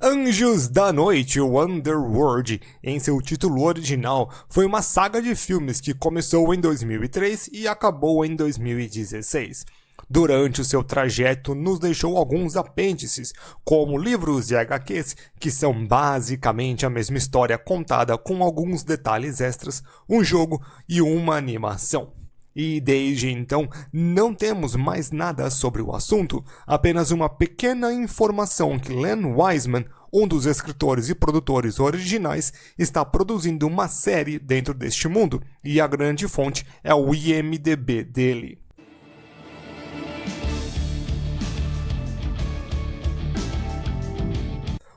Anjos da Noite, o Underworld, em seu título original, foi uma saga de filmes que começou em 2003 e acabou em 2016. Durante o seu trajeto, nos deixou alguns apêndices, como livros e HQs, que são basicamente a mesma história contada com alguns detalhes extras, um jogo e uma animação. E desde então, não temos mais nada sobre o assunto, apenas uma pequena informação que Len Wiseman, um dos escritores e produtores originais, está produzindo uma série dentro deste mundo, e a grande fonte é o IMDb dele.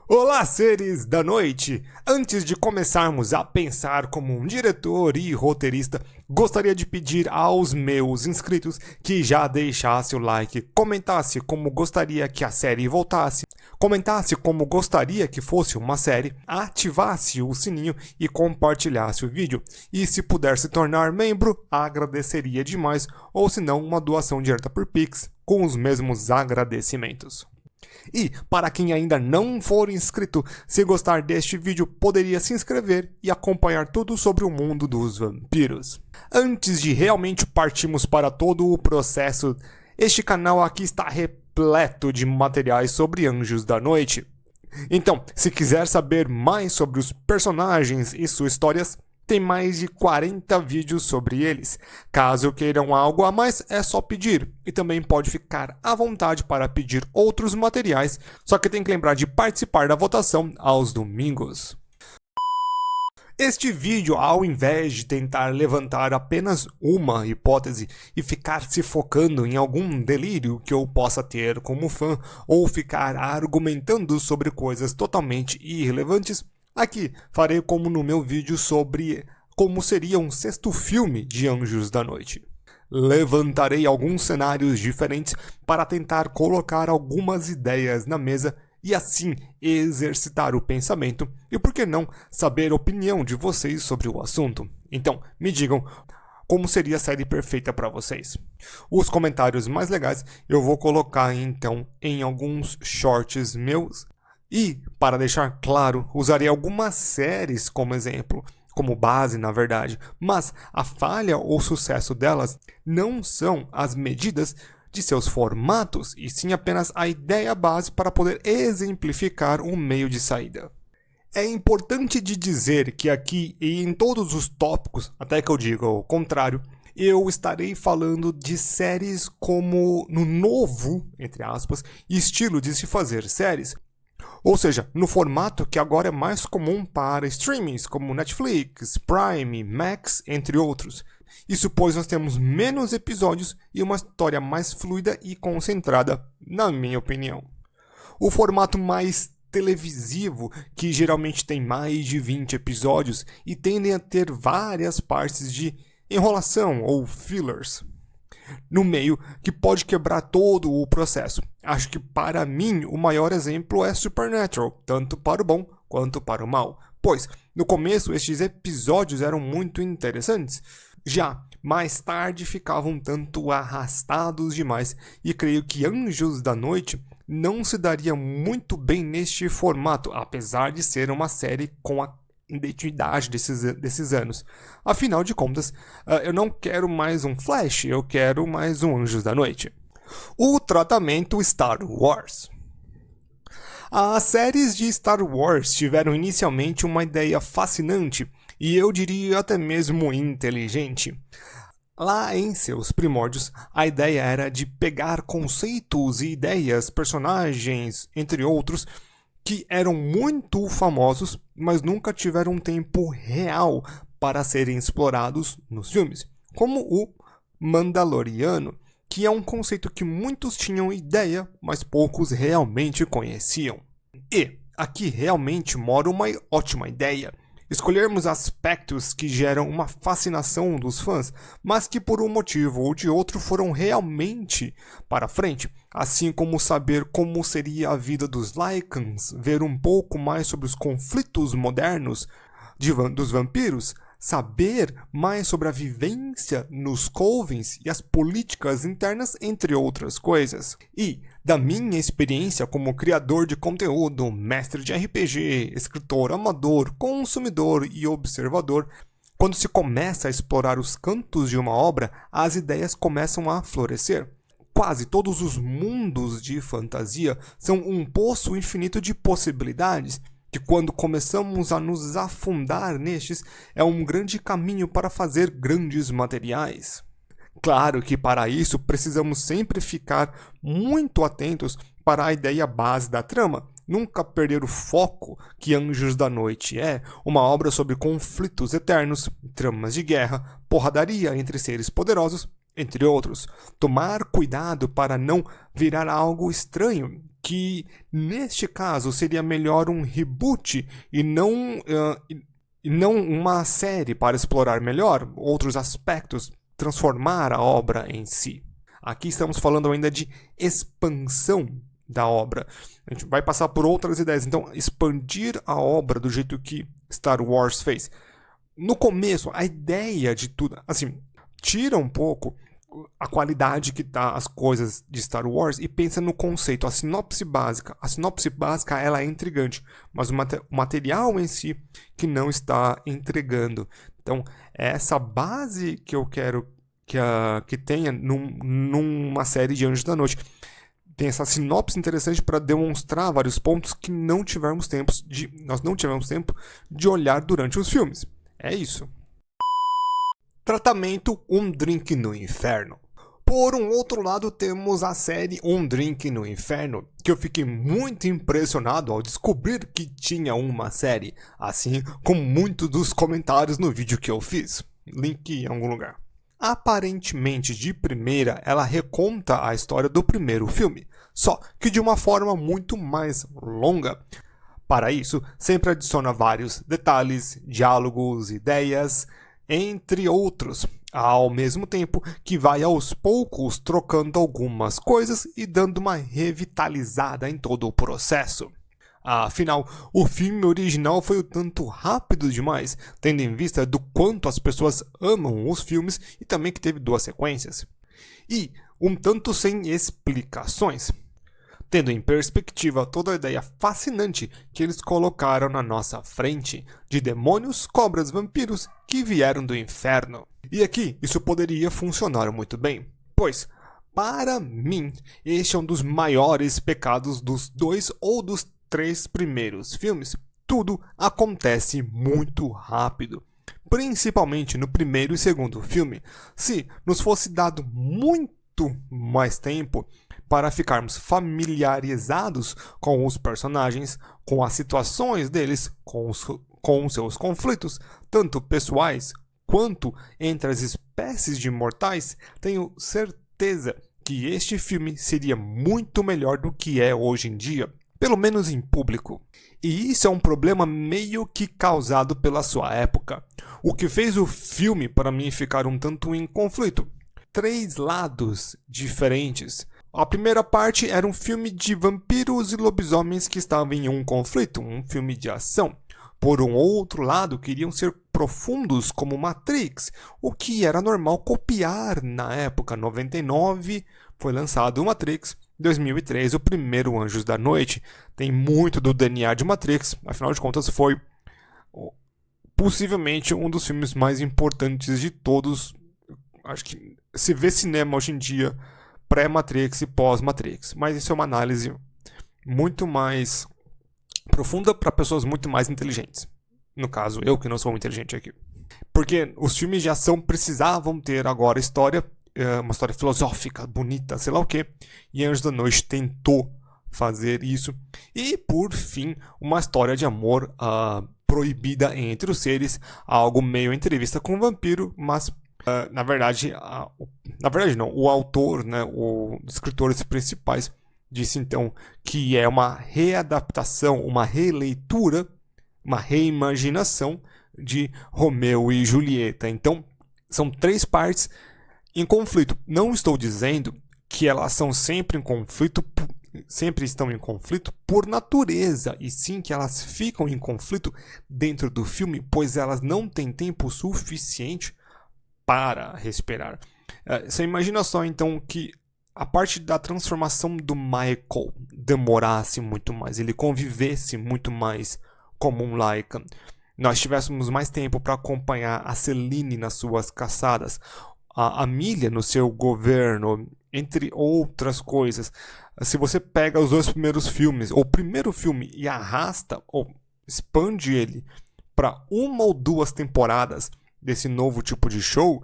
Olá, seres da noite! Antes de começarmos a pensar como um diretor e roteirista, gostaria de pedir aos meus inscritos que já deixasse o like, comentasse como gostaria que a série voltasse, comentasse como gostaria que fosse uma série, ativasse o sininho e compartilhasse o vídeo. E se puder se tornar membro, agradeceria demais, ou se não, uma doação direta por Pix, com os mesmos agradecimentos. E, para quem ainda não for inscrito, se gostar deste vídeo, poderia se inscrever e acompanhar tudo sobre o mundo dos vampiros. Antes de realmente partirmos para todo o processo, este canal aqui está repleto de materiais sobre Anjos da Noite. Então, se quiser saber mais sobre os personagens e suas histórias, tem mais de 40 vídeos sobre eles. Caso queiram algo a mais, é só pedir. E também pode ficar à vontade para pedir outros materiais, só que tem que lembrar de participar da votação aos domingos. Este vídeo, ao invés de tentar levantar apenas uma hipótese e ficar se focando em algum delírio que eu possa ter como fã, ou ficar argumentando sobre coisas totalmente irrelevantes, aqui farei como no meu vídeo sobre como seria um sexto filme de Anjos da Noite. Levantarei alguns cenários diferentes para tentar colocar algumas ideias na mesa e assim exercitar o pensamento e, por que não, saber a opinião de vocês sobre o assunto. Então, me digam como seria a série perfeita para vocês. Os comentários mais legais eu vou colocar então em alguns shorts meus. E, para deixar claro, usarei algumas séries como exemplo, como base na verdade, mas a falha ou sucesso delas não são as medidas de seus formatos, e sim apenas a ideia base para poder exemplificar um meio de saída. É importante de dizer que aqui e em todos os tópicos, até que eu diga o contrário, eu estarei falando de séries como no novo, entre aspas, estilo de se fazer séries. Ou seja, no formato que agora é mais comum para streamings como Netflix, Prime, Max, entre outros. Isso pois nós temos menos episódios e uma história mais fluida e concentrada, na minha opinião. O formato mais televisivo, que geralmente tem mais de 20 episódios e tendem a ter várias partes de enrolação ou fillers no meio, que pode quebrar todo o processo. Acho que para mim o maior exemplo é Supernatural, tanto para o bom quanto para o mal, pois no começo estes episódios eram muito interessantes, já mais tarde ficavam um tanto arrastados demais, e creio que Anjos da Noite não se daria muito bem neste formato, apesar de ser uma série com a identidade desses anos. Afinal de contas, eu não quero mais um Flash, eu quero mais um Anjos da Noite. O tratamento Star Wars. As séries de Star Wars tiveram inicialmente uma ideia fascinante e eu diria até mesmo inteligente. Lá em seus primórdios, a ideia era de pegar conceitos e ideias, personagens, entre outros, que eram muito famosos, mas nunca tiveram um tempo real para serem explorados nos filmes, como o Mandaloriano, que é um conceito que muitos tinham ideia, mas poucos realmente conheciam. E aqui realmente mora uma ótima ideia. Escolhermos aspectos que geram uma fascinação dos fãs, mas que por um motivo ou de outro foram realmente para frente, assim como saber como seria a vida dos Lycans, ver um pouco mais sobre os conflitos modernos dos vampiros, saber mais sobre a vivência nos covens e as políticas internas, entre outras coisas. E, da minha experiência como criador de conteúdo, mestre de RPG, escritor amador, consumidor e observador, quando se começa a explorar os cantos de uma obra, as ideias começam a florescer. Quase todos os mundos de fantasia são um poço infinito de possibilidades, que quando começamos a nos afundar nestes, é um grande caminho para fazer grandes materiais. Claro que para isso precisamos sempre ficar muito atentos para a ideia base da trama, nunca perder o foco que Anjos da Noite é, uma obra sobre conflitos eternos, tramas de guerra, porradaria entre seres poderosos, entre outros. Tomar cuidado para não virar algo estranho, que neste caso seria melhor um reboot e não uma série para explorar melhor outros aspectos, transformar a obra em si. Aqui estamos falando ainda de expansão da obra. A gente vai passar por outras ideias. Então, expandir a obra do jeito que Star Wars fez. No começo, a ideia de tudo, assim, tira um pouco a qualidade que tá as coisas de Star Wars e pensa no conceito, a sinopse básica. A sinopse básica, ela é intrigante, mas o material em si que não está entregando. Então, é essa base que eu quero que tenha numa série de Anjos da Noite. Tem essa sinopse interessante para demonstrar vários pontos que nós não tivemos tempo de olhar durante os filmes. É isso. Tratamento Um Drink no Inferno. Por um outro lado, temos a série Um Drink no Inferno, que eu fiquei muito impressionado ao descobrir que tinha uma série, assim como muitos dos comentários no vídeo que eu fiz. Link em algum lugar. Aparentemente, de primeira, ela reconta a história do primeiro filme, só que de uma forma muito mais longa. Para isso, sempre adiciona vários detalhes, diálogos, ideias, entre outros, ao mesmo tempo que vai aos poucos trocando algumas coisas e dando uma revitalizada em todo o processo. Afinal, o filme original foi um tanto rápido demais, tendo em vista do quanto as pessoas amam os filmes e também que teve 2 sequências. E um tanto sem explicações, tendo em perspectiva toda a ideia fascinante que eles colocaram na nossa frente de demônios, cobras, vampiros que vieram do inferno. E aqui isso poderia funcionar muito bem, pois, para mim, este é um dos maiores pecados dos 2 ou dos 3 primeiros filmes. Tudo acontece muito rápido, principalmente no primeiro e segundo filme. Se nos fosse dado muito mais tempo para ficarmos familiarizados com os personagens, com as situações deles, com seus conflitos, tanto pessoais quanto entre as espécies de mortais, tenho certeza que este filme seria muito melhor do que é hoje em dia, pelo menos em público. E isso é um problema meio que causado pela sua época, o que fez o filme para mim ficar um tanto em conflito. 3 lados diferentes. A primeira parte era um filme de vampiros e lobisomens que estavam em um conflito, um filme de ação. Por um outro lado, queriam ser profundos como Matrix, o que era normal copiar na época. 99 foi lançado o Matrix, 2003 o primeiro Anjos da Noite. Tem muito do DNA de Matrix, afinal de contas foi possivelmente um dos filmes mais importantes de todos. Acho que se vê cinema hoje em dia pré-Matrix e pós-Matrix, mas isso é uma análise muito mais profunda para pessoas muito mais inteligentes. No caso, eu que não sou inteligente aqui. Porque os filmes de ação precisavam ter agora uma história filosófica, bonita, sei lá o quê. E Anjos da Noite tentou fazer isso. E, por fim, uma história de amor proibida entre os seres. Algo meio entrevista com um vampiro, mas na verdade não. O autor, né, os escritores principais, disse então que é uma readaptação, uma releitura, uma reimaginação de Romeu e Julieta. Então, são 3 partes em conflito. Não estou dizendo que elas são sempre em conflito sempre estão em conflito por natureza, e sim que elas ficam em conflito dentro do filme, pois elas não têm tempo suficiente para respirar. Você imagina só então que a parte da transformação do Michael demorasse muito mais, ele convivesse muito mais como um Lycan. Nós tivéssemos mais tempo para acompanhar a Celine nas suas caçadas, a Amelia no seu governo, entre outras coisas. Se você pega os dois primeiros filmes, ou o primeiro filme, e arrasta, ou expande ele para uma ou duas temporadas desse novo tipo de show,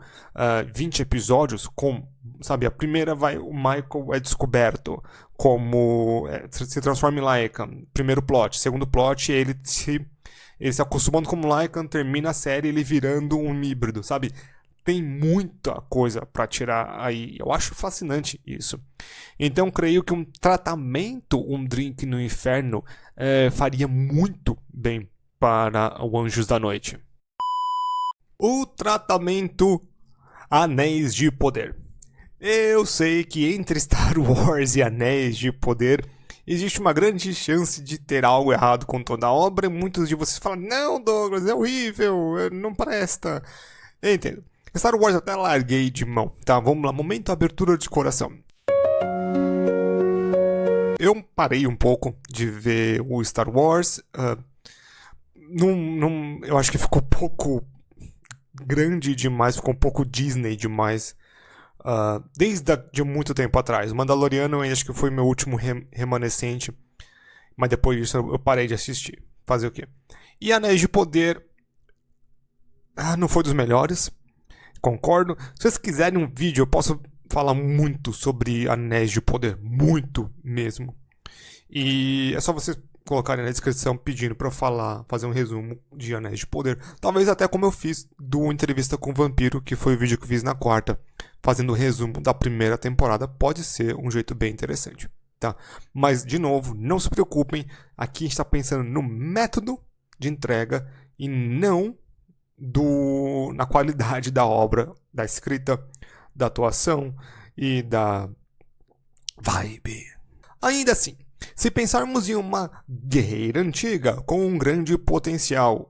20 episódios, com, sabe, a primeira o Michael é descoberto como se transforma em Lycan, primeiro plot, segundo plot, ele se acostumando como Lycan, termina a série ele virando um híbrido, sabe? Tem muita coisa para tirar aí. Eu acho fascinante isso. Então, creio que um tratamento, um drink no inferno, faria muito bem para o Anjos da Noite. O tratamento Anéis de Poder. Eu sei que entre Star Wars e Anéis de Poder existe uma grande chance de ter algo errado com toda a obra, e muitos de vocês falam, não, Douglas, é horrível, não presta. Eu entendo. Star Wars eu até larguei de mão, tá? Vamos lá, momento abertura de coração. Eu parei um pouco de ver o Star Wars, eu acho que ficou um pouco grande demais, ficou um pouco Disney demais. Desde muito tempo atrás. O Mandaloriano eu acho que foi meu último remanescente, mas depois disso eu parei de assistir. Fazer o quê? E Anéis de Poder não foi dos melhores, concordo. Se vocês quiserem um vídeo, eu posso falar muito sobre Anéis de Poder, muito mesmo. E é só vocês colocarem na descrição pedindo pra eu fazer um resumo de Anéis de Poder. Talvez até como eu fiz do Entrevista com o Vampiro, que foi o vídeo que eu fiz na quarta, fazendo o resumo da primeira temporada. Pode ser um jeito bem interessante, tá? Mas, de novo, não se preocupem. Aqui a gente está pensando no método de entrega e não na qualidade da obra, da escrita, da atuação e da vibe. Ainda assim, se pensarmos em uma guerreira antiga com um grande potencial,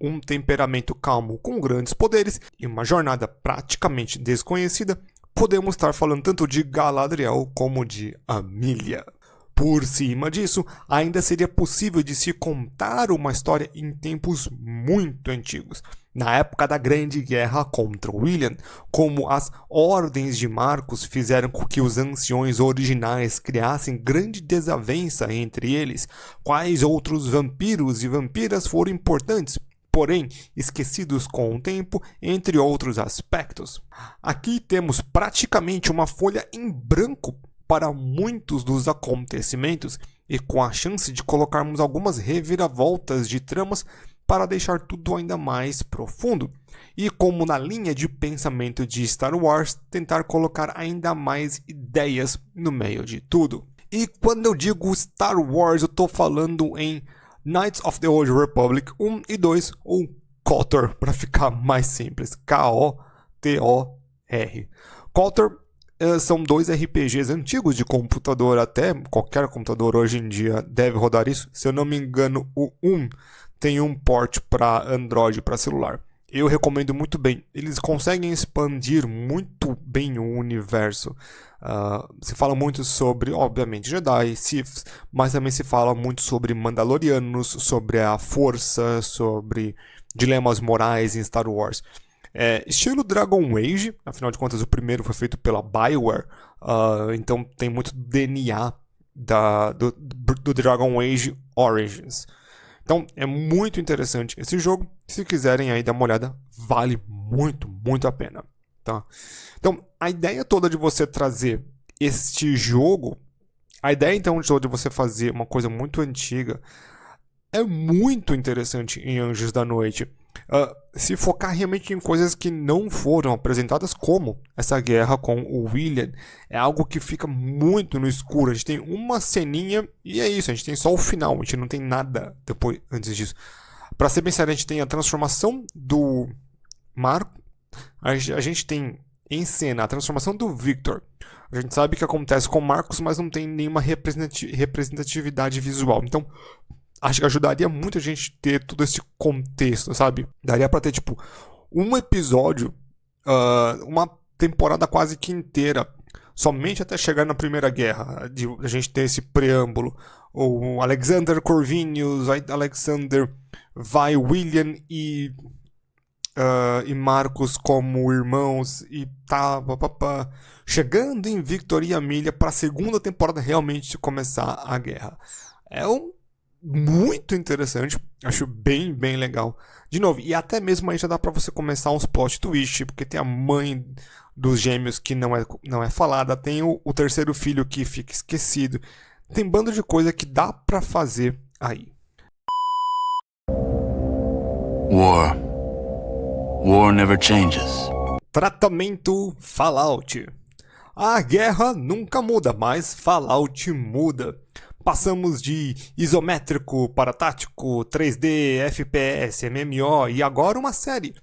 um temperamento calmo com grandes poderes e uma jornada praticamente desconhecida, podemos estar falando tanto de Galadriel como de Amelia. Por cima disso, ainda seria possível de se contar uma história em tempos muito antigos, na época da Grande Guerra contra William, como as Ordens de Marcos fizeram com que os anciões originais criassem grande desavença entre eles, quais outros vampiros e vampiras foram importantes, porém esquecidos com o tempo, entre outros aspectos. Aqui temos praticamente uma folha em branco para muitos dos acontecimentos e com a chance de colocarmos algumas reviravoltas de tramas para deixar tudo ainda mais profundo. E como na linha de pensamento de Star Wars, tentar colocar ainda mais ideias no meio de tudo. E quando eu digo Star Wars, eu estou falando em Knights of the Old Republic 1 e 2, ou KOTOR, para ficar mais simples. K-O-T-O-R. KOTOR são dois RPGs antigos de computador, até qualquer computador hoje em dia deve rodar isso. Se eu não me engano, o 1 tem um port para Android, para celular. Eu recomendo muito bem. Eles conseguem expandir muito bem o universo. Se fala muito sobre, obviamente, Jedi, Siths, mas também se fala muito sobre Mandalorianos, sobre a força, sobre dilemas morais em Star Wars. Estilo Dragon Age, afinal de contas o primeiro foi feito pela BioWare, então tem muito DNA do Dragon Age Origins. Então é muito interessante esse jogo, se quiserem aí dar uma olhada, vale muito, muito a pena. Tá? Então a ideia toda de você trazer este jogo, a ideia então de você fazer uma coisa muito antiga, é muito interessante em Anjos da Noite. Se focar realmente em coisas que não foram apresentadas, como essa guerra com o William, é algo que fica muito no escuro. A gente tem uma ceninha e é isso, a gente tem só o final, a gente não tem nada depois, antes disso. Pra ser bem sério, a gente tem a transformação do Marco, a gente tem em cena a transformação do Victor, a gente sabe que acontece com o Marcos, mas não tem nenhuma representatividade visual. Então, acho que ajudaria muito a gente ter todo esse contexto, sabe? Daria pra ter, tipo, um episódio, uma temporada quase que inteira, somente até chegar na Primeira Guerra, de a gente ter esse preâmbulo. O Alexander Corvinus, Alexander vai William e Marcos como irmãos e tá, chegando em Victor e Amelia para a segunda temporada realmente começar a guerra. É muito interessante, acho bem legal. De novo, e até mesmo aí já dá para você começar uns plot twist, porque tem a mãe dos gêmeos que não é falada, tem o terceiro filho que fica esquecido. Tem bando de coisa que dá para fazer aí. War never changes. Tratamento Fallout. A guerra nunca muda, mas Fallout muda. Passamos de isométrico para tático, 3D, FPS, MMO e agora uma série.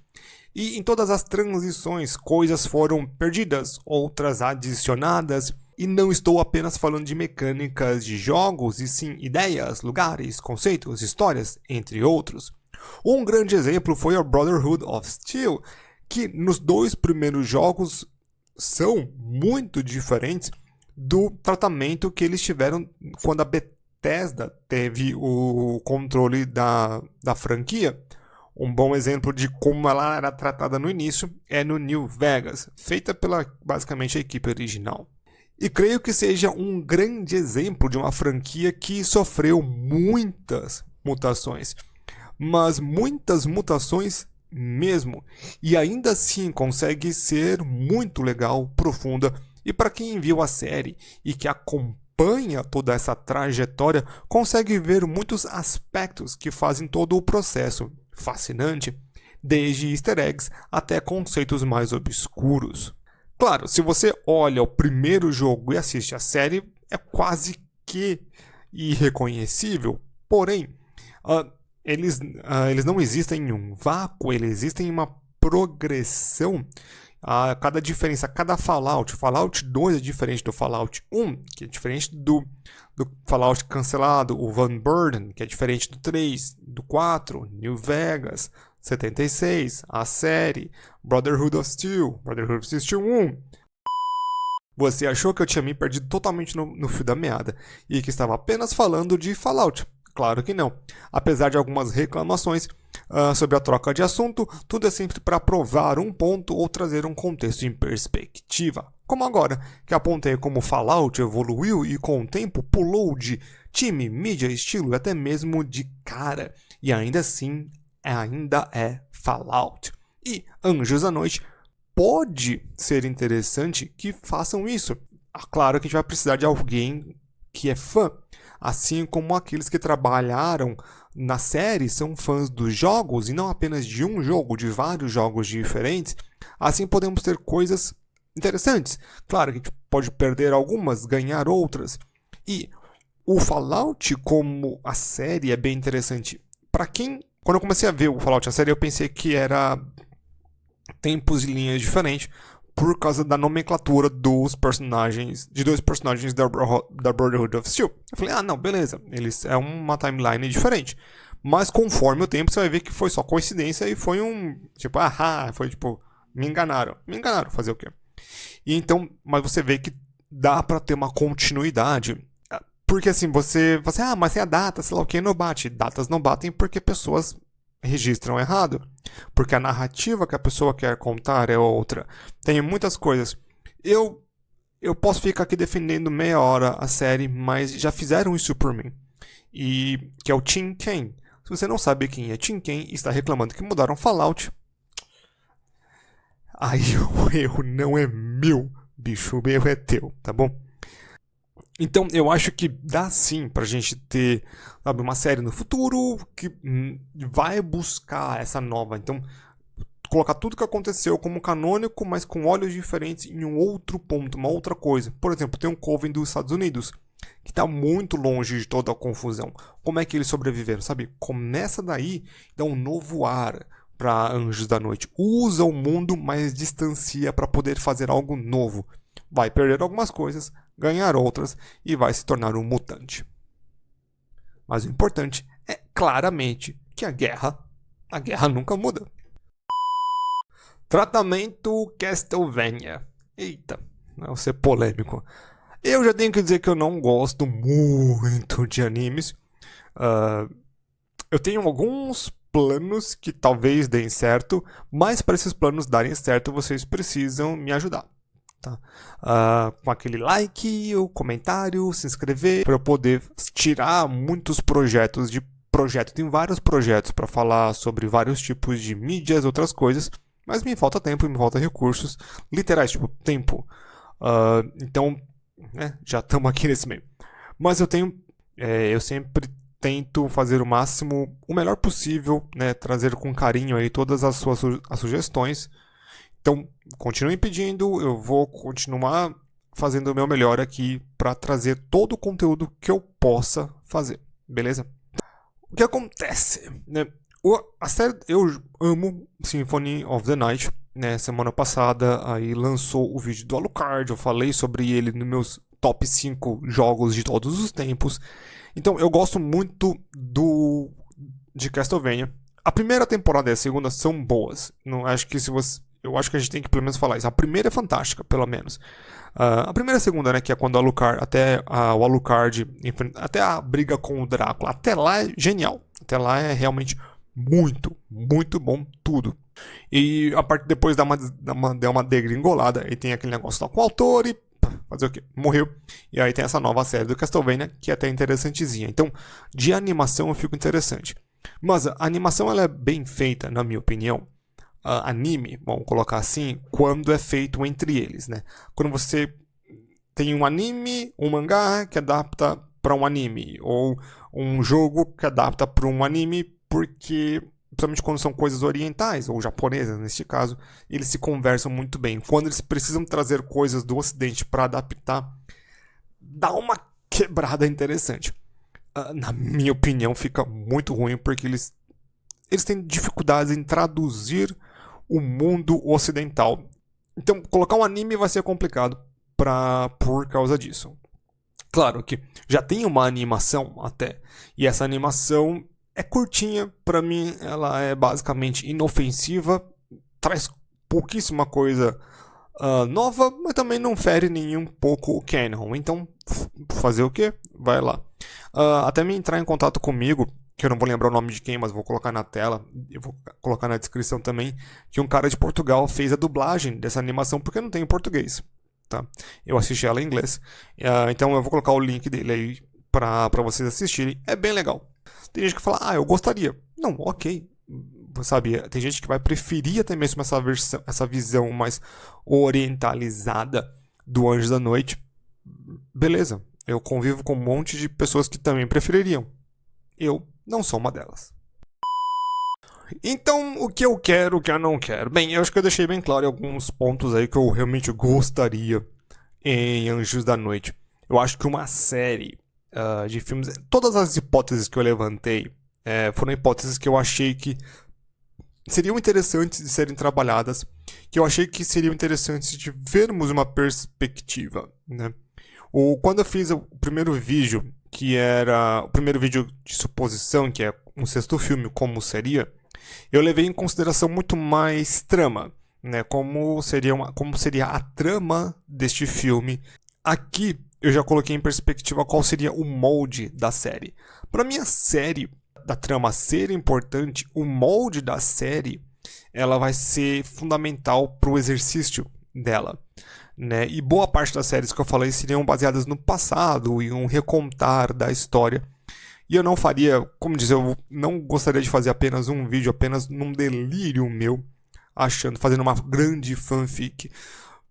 E em todas as transições, coisas foram perdidas, outras adicionadas. E não estou apenas falando de mecânicas de jogos, e sim ideias, lugares, conceitos, histórias, entre outros. Um grande exemplo foi a Brotherhood of Steel, que nos 2 primeiros jogos são muito diferentes do tratamento que eles tiveram quando a Bethesda teve o controle da franquia. Um bom exemplo de como ela era tratada no início é no New Vegas, feita pela basicamente a equipe original. E creio que seja um grande exemplo de uma franquia que sofreu muitas mutações, mas muitas mutações mesmo, e ainda assim consegue ser muito legal, profunda, e para quem viu a série e que acompanha toda essa trajetória, consegue ver muitos aspectos que fazem todo o processo fascinante, desde easter eggs até conceitos mais obscuros. Claro, se você olha o primeiro jogo e assiste a série, é quase que irreconhecível, porém, eles não existem em um vácuo, eles existem em uma progressão. Cada diferença, cada Fallout 2 é diferente do Fallout 1, que é diferente do Fallout cancelado, o Van Burden, que é diferente do 3, do 4, New Vegas, 76, a série, Brotherhood of Steel 1. Você achou que eu tinha me perdido totalmente no fio da meada e que estava apenas falando de Fallout? Claro que não. Apesar de algumas reclamações sobre a troca de assunto, tudo é sempre para provar um ponto ou trazer um contexto em perspectiva. Como agora, que apontei como Fallout evoluiu e com o tempo pulou de time, mídia, estilo e até mesmo de cara. E ainda assim, ainda é Fallout. E Anjos à Noite pode ser interessante que façam isso. Claro que a gente vai precisar de alguém que é fã. Assim como aqueles que trabalharam na série são fãs dos jogos e não apenas de um jogo, de vários jogos diferentes, assim podemos ter coisas interessantes. Claro que a gente pode perder algumas, ganhar outras. E o Fallout como a série é bem interessante. Para quem, quando eu comecei a ver o Fallout a série, eu pensei que era tempos e linhas diferentes, por causa da nomenclatura dos personagens, de 2 personagens da Brotherhood of Steel. Eu falei, não, beleza, eles é uma timeline diferente. Mas conforme o tempo, você vai ver que foi só coincidência e foi foi me enganaram, fazer o quê? E então, mas você vê que dá pra ter uma continuidade, porque assim, você mas tem a data, sei lá o que, não bate. Datas não batem porque pessoas registram errado, porque a narrativa que a pessoa quer contar é outra. Tem muitas coisas. Eu posso ficar aqui defendendo meia hora a série, mas já fizeram isso por mim. E que é o Tim Kaine. Se você não sabe quem é Tim Kaine e está reclamando que mudaram Fallout, aí o erro não é meu, bicho, o erro é teu, tá bom? Então, eu acho que dá sim pra gente ter, sabe, uma série no futuro que vai buscar essa nova. Então, colocar tudo que aconteceu como canônico, mas com olhos diferentes em um outro ponto, uma outra coisa. Por exemplo, tem um Coven dos Estados Unidos, que está muito longe de toda a confusão. Como é que eles sobreviveram, sabe? Começa daí, dá um novo ar para Anjos da Noite. Usa o mundo, mas distancia para poder fazer algo novo. Vai perder algumas coisas, ganhar outras e vai se tornar um mutante. Mas o importante é claramente que a guerra nunca muda. Tratamento Castlevania. Eita, não ser polêmico. Eu já tenho que dizer que eu não gosto muito de animes. Eu tenho alguns planos que talvez deem certo, mas para esses planos darem certo, vocês precisam me ajudar. Tá? Com aquele like, o comentário, se inscrever, para eu poder tirar muitos projetos de projeto. Tem vários projetos para falar sobre vários tipos de mídias, outras coisas, mas me falta tempo, me falta recursos literais, tipo tempo. Então, já estamos aqui nesse meio. Mas eu sempre tento fazer o máximo, o melhor possível, né, trazer com carinho aí todas as suas sugestões. Então, continuem pedindo, eu vou continuar fazendo o meu melhor aqui para trazer todo o conteúdo que eu possa fazer, beleza? O que acontece, né? A série, eu amo Symphony of the Night, né? Semana passada aí lançou o vídeo do Alucard, eu falei sobre ele nos meus top 5 jogos de todos os tempos. Então, eu gosto muito de Castlevania. A primeira temporada e a segunda são boas. Não acho que eu acho que a gente tem que pelo menos falar isso. A primeira é fantástica, pelo menos. A primeira e a segunda, né, que é quando o Alucard, o Alucard, até a briga com o Drácula, até lá é genial. Até lá é realmente muito, muito bom tudo. E a parte depois dá uma degringolada e tem aquele negócio lá com o autor e fazer o quê? Morreu. E aí tem essa nova série do Castlevania que é até interessantezinha. Então, de animação eu fico interessante. Mas a animação ela é bem feita, na minha opinião. Anime, vamos colocar assim, quando é feito entre eles, né? Quando você tem um anime, um mangá que adapta para um anime, ou um jogo que adapta para um anime, porque, principalmente quando são coisas orientais, ou japonesas neste caso, eles se conversam muito bem. Quando eles precisam trazer coisas do ocidente para adaptar, dá uma quebrada interessante. Na minha opinião, fica muito ruim, porque eles têm dificuldades em traduzir o mundo ocidental. Então, colocar um anime vai ser complicado por causa disso. Claro que já tem uma animação até, e essa animação é curtinha, pra mim ela é basicamente inofensiva, traz pouquíssima coisa nova, mas também não fere nenhum pouco o canon. Então, fazer o quê? Vai lá. Até me entrar em contato comigo, que eu não vou lembrar o nome de quem, mas vou colocar na tela, eu vou colocar na descrição também, que um cara de Portugal fez a dublagem dessa animação, porque não tem em português, tá? Eu assisti ela em inglês, então eu vou colocar o link dele aí pra vocês assistirem, é bem legal. Tem gente que fala, eu gostaria. Não, ok, sabe, tem gente que vai preferir até mesmo essa visão mais orientalizada do Anjos da Noite. Beleza, eu convivo com um monte de pessoas que também prefeririam. Eu não sou uma delas. Então, o que eu quero, o que eu não quero? Bem, eu acho que eu deixei bem claro alguns pontos aí que eu realmente gostaria em Anjos da Noite. Eu acho que uma série de filmes... Todas as hipóteses que eu levantei foram hipóteses que eu achei que seriam interessantes de serem trabalhadas, que eu achei que seriam interessantes de vermos uma perspectiva, né? Quando eu fiz o primeiro vídeo, que era o primeiro vídeo de suposição, que é um sexto filme, como seria, eu levei em consideração muito mais trama, né? Como seria a trama deste filme. Aqui eu já coloquei em perspectiva qual seria o molde da série. Para mim, a série da trama ser importante, o molde da série, ela vai ser fundamental para o exercício dela, né? E boa parte das séries que eu falei seriam baseadas no passado e um recontar da história. E eu não faria, como dizer, eu não gostaria de fazer apenas um vídeo, apenas num delírio meu, fazendo uma grande fanfic.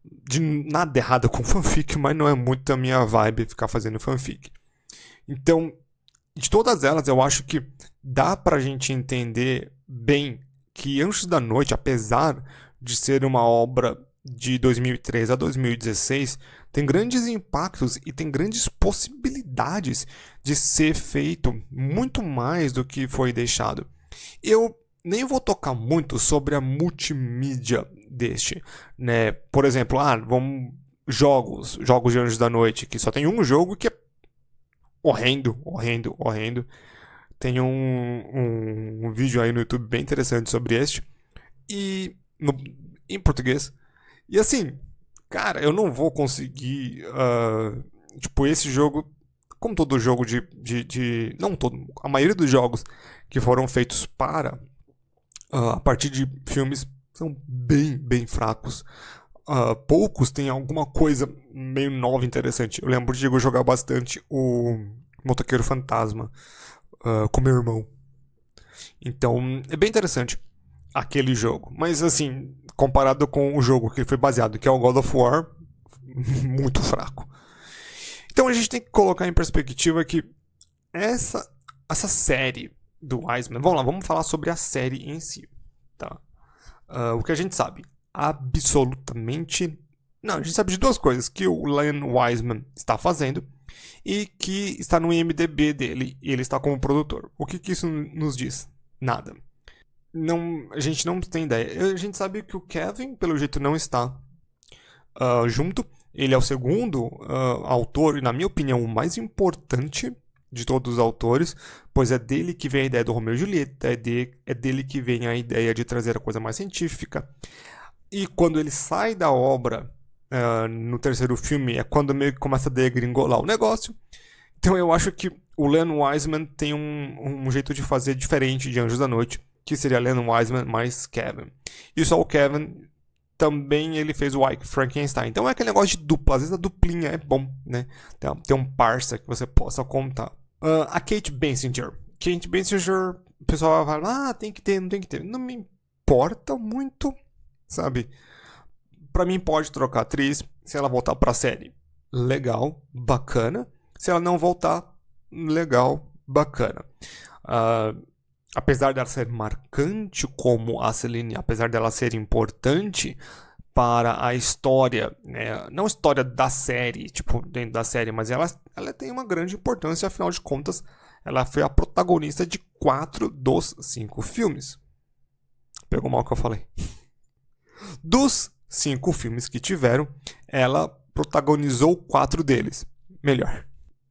De nada errado com fanfic, mas não é muito a minha vibe ficar fazendo fanfic. Então, de todas elas, eu acho que dá pra gente entender bem que Anjos da Noite, apesar de ser uma obra de 2003 a 2016, tem grandes impactos e tem grandes possibilidades de ser feito muito mais do que foi deixado. Eu nem vou tocar muito sobre a multimídia deste, né? Por exemplo, vamos jogos de Anjos da Noite, que só tem um jogo que é horrendo. Tem um vídeo aí no YouTube bem interessante sobre este, e em português. E assim, cara, eu não vou conseguir, tipo, esse jogo, como todo jogo não todo, a maioria dos jogos que foram feitos para a partir de filmes são bem fracos. Poucos têm alguma coisa meio nova e interessante. Eu lembro de eu jogar bastante o Motoqueiro Fantasma com meu irmão. Então, é bem interessante aquele jogo. Mas, assim, comparado com o jogo que foi baseado, que é o God of War, muito fraco. Então, a gente tem que colocar em perspectiva que essa série do Wiseman... Vamos lá, vamos falar sobre a série em si. Tá? O que a gente sabe? Absolutamente... Não, a gente sabe de duas coisas. Que o Len Wiseman está fazendo e que está no IMDb dele e ele está como produtor. O que isso nos diz? Nada. Não, a gente não tem ideia. A gente sabe que o Kevin, pelo jeito, não está junto. Ele é o segundo autor e, na minha opinião, o mais importante de todos os autores, pois é dele que vem a ideia do Romeu e Julieta, é dele que vem a ideia de trazer a coisa mais científica. E quando ele sai da obra no terceiro filme, é quando meio que começa a degringolar o negócio. Então eu acho que o Len Wiseman tem um jeito de fazer diferente de Anjos da Noite, que seria Len Wiseman mais Kevin. E só o Kevin também ele fez o Ike Frankenstein. Então é aquele negócio de dupla, às vezes a duplinha é bom, né? Tem um parça que você possa contar. A Kate Basinger. Kate Basinger, o pessoal vai falar, tem que ter, não tem que ter. Não me importa muito, sabe? Pra mim pode trocar atriz, se ela voltar pra série, legal, bacana. Se ela não voltar, legal, bacana. Apesar dela ser marcante como a Celine, apesar dela ser importante para a história, né? Não a história da série, tipo, dentro da série, mas ela tem uma grande importância, afinal de contas, ela foi a protagonista de 4 dos 5 filmes. Pegou mal o que eu falei. Dos 5 filmes que tiveram, ela protagonizou 4 deles. Melhor.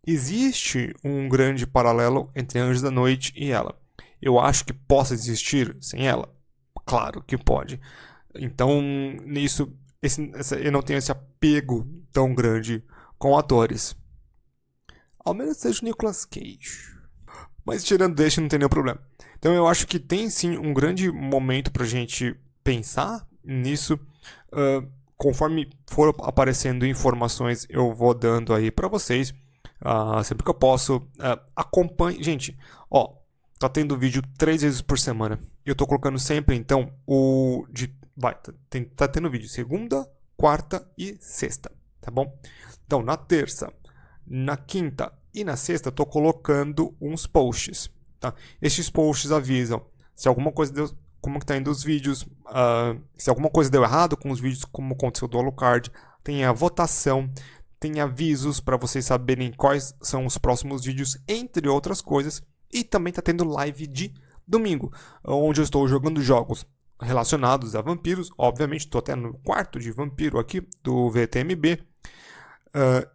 Existe um grande paralelo entre Anjos da Noite e ela. Eu acho que possa existir sem ela? Claro que pode. Então, nisso, eu não tenho esse apego tão grande com atores. Ao menos seja o Nicolas Cage. Mas tirando deste, não tem nenhum problema. Então, eu acho que tem sim um grande momento pra gente pensar nisso. Conforme for aparecendo informações, eu vou dando aí pra vocês. Sempre que eu posso. Acompanhe. Gente, tá tendo vídeo 3 vezes por semana. E eu tô colocando sempre, então, tá tendo vídeo segunda, quarta e sexta, tá bom? Então, na terça, na quinta e na sexta, eu tô colocando uns posts, tá? Estes posts avisam se alguma coisa deu, como que tá indo os vídeos, se alguma coisa deu errado com os vídeos, como aconteceu do Alucard, tem a votação, tem avisos para vocês saberem quais são os próximos vídeos, entre outras coisas. E também tá tendo live de domingo, onde eu estou jogando jogos relacionados a vampiros. Obviamente, estou até no quarto de vampiro aqui do VTMB.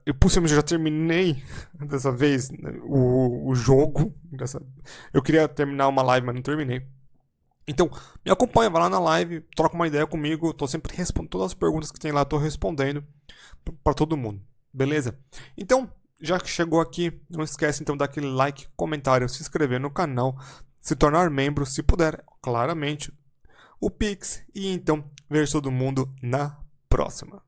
Eu possivelmente já terminei dessa vez o jogo. Eu queria terminar uma live, mas não terminei. Então, me acompanha, vai lá na live, troca uma ideia comigo. Estou sempre respondendo todas as perguntas que tem lá, estou respondendo para todo mundo. Beleza? Então, já que chegou aqui, não esquece então daquele like, comentário, se inscrever no canal, se tornar membro, se puder, claramente, o Pix, e então vejo todo mundo na próxima.